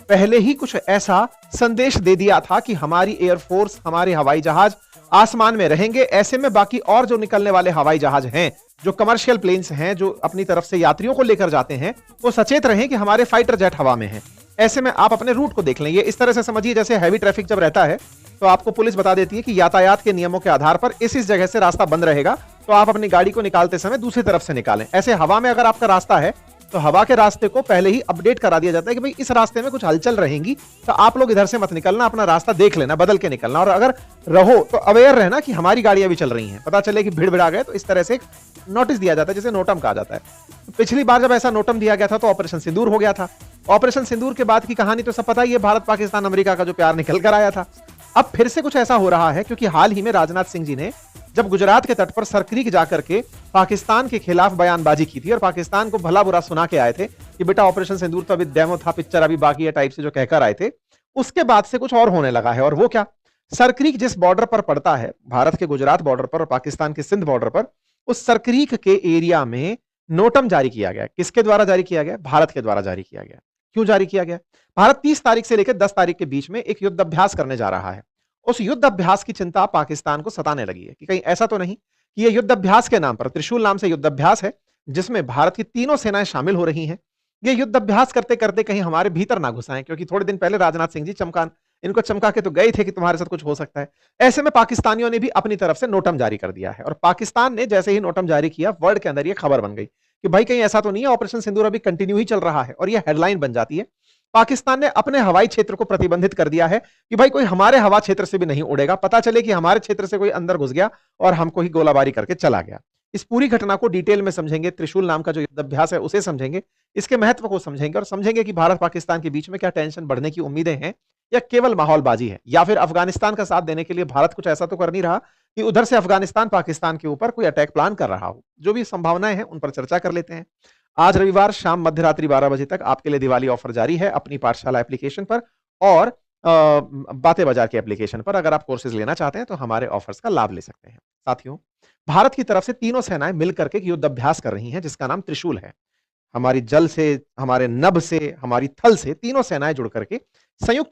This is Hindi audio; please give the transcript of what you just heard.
पहले ही कुछ ऐसा संदेश दे दिया था कि हमारी एयरफोर्स, हमारे हवाई जहाज आसमान में रहेंगे। ऐसे में बाकी और जो निकलने वाले हवाई जहाज हैं, जो कमर्शियल प्लेन्स हैं, जो अपनी तरफ से यात्रियों को लेकर जाते हैं, वो सचेत रहें कि हमारे फाइटर जेट हवा में हैं। ऐसे में आप अपने रूट को देख लें। ये इस तरह से समझिए जैसे हैवी ट्रैफिक जब रहता है तो आपको पुलिस बता देती है कि यातायात के नियमों के आधार पर इस जगह से रास्ता बंद रहेगा, तो आप अपनी गाड़ी को निकालते समय दूसरी तरफ से निकालें। ऐसे हवा में अगर आपका रास्ता है तो हवा के रास्ते को पहले ही अपडेट करा दिया जाता है कि भाई इस रास्ते में कुछ हलचल रहेंगी, तो आप लोग इधर से मत निकलना, अपना रास्ता देख लेना, बदल के निकलना। और अगर रहो तो अवेयर रहना कि हमारी गाड़ियां भी चल रही हैं, पता चले कि भीड़ भिड़ा गए तो इस तरह से नोटिस दिया जाता है, जिसे नोटम कहा जाता है। पिछली बार जब ऐसा नोटम दिया गया था तो ऑपरेशन सिंदूर हो गया था। ऑपरेशन सिंदूर के बाद की कहानी तो सब पता ही है, भारत पाकिस्तान अमेरिका का जो प्यार निकल कर आया था। अब फिर से कुछ ऐसा हो रहा है क्योंकि हाल ही में राजनाथ सिंह जी ने जब गुजरात के तट पर सरक्रीक जाकर के पाकिस्तान के खिलाफ बयानबाजी की थी और पाकिस्तान को भला बुरा सुना के आए थे कि बेटा ऑपरेशन सिंदूर तो अभी डेमो था, पिक्चर अभी बाकी है टाइप से जो कहकर आए थे, उसके बाद से कुछ और होने लगा है। और वो क्या, सरक्रीक जिस बॉर्डर पर पड़ता है, भारत के गुजरात बॉर्डर पर और पाकिस्तान के सिंध बॉर्डर पर, उस सरक्रीक के एरिया में नोटम जारी किया गया। किसके द्वारा जारी किया गया? भारत के द्वारा जारी किया गया। क्यों जारी किया गया? भारत 30 तारीख से लेकर 10 तारीख के बीच में एक युद्ध अभ्यास करने जा रहा है। उस युद्ध अभ्यास की चिंता पाकिस्तान को सताने लगी है कि कहीं ऐसा तो नहीं कि यह युद्ध अभ्यास के नाम पर, त्रिशूल नाम से युद्ध अभ्यास है जिसमें भारत की तीनों सेनाएं शामिल हो रही हैं, ये युद्ध अभ्यास करते करते कहीं हमारे भीतर ना घुस आए। क्योंकि थोड़े दिन पहले राजनाथ सिंह जी इनको चमका के तो गए थे कि तुम्हारे साथ कुछ हो सकता है। ऐसे में पाकिस्तानियों ने भी अपनी तरफ से नोटम जारी कर दिया है और पाकिस्तान ने जैसे ही नोटम जारी किया, वर्ल्ड के अंदर यह खबर बन गई कि भाई कहीं ऐसा तो नहीं है ऑपरेशन सिंदूर अभी कंटिन्यू ही चल रहा है। और यह हेडलाइन बन जाती है। पाकिस्तान ने अपने हवाई क्षेत्र को प्रतिबंधित कर दिया है कि भाई कोई हमारे हवा क्षेत्र से भी नहीं उड़ेगा, पता चले कि हमारे क्षेत्र से कोई अंदर घुस गया और हमको ही गोलाबारी करके चला गया। इस पूरी घटना को डिटेल में समझेंगे, त्रिशूल नाम का जो युद्धाभ्यास है उसे समझेंगे, इसके महत्व को समझेंगे और समझेंगे कि भारत पाकिस्तान के बीच में क्या टेंशन बढ़ने की उम्मीदें हैं या केवल माहौलबाजी है, या फिर अफगानिस्तान का साथ देने के लिए भारत कुछ ऐसा तो कर नहीं रहा कि उधर से अफगानिस्तान पाकिस्तान के ऊपर कोई अटैक प्लान कर रहा हो। जो भी संभावनाएं हैं उन पर चर्चा कर लेते हैं। आज रविवार शाम मध्यरात्रि 12 बजे तक आपके लिए दिवाली ऑफर जारी है अपनी पाठशाला एप्लीकेशन पर और बातें बाजार के एप्लीकेशन पर। अगर आप कोर्सेज लेना चाहते हैं तो हमारे ऑफर्स का लाभ ले सकते हैं। साथियों, भारत की तरफ से तीनों सेनाएं मिलकर के युद्ध अभ्यास कर रही हैं जिसका नाम त्रिशूल है। हमारी जल से, हमारे नभ से, हमारी थल से तीनों सेनाएं जुड़ करके संयुक्त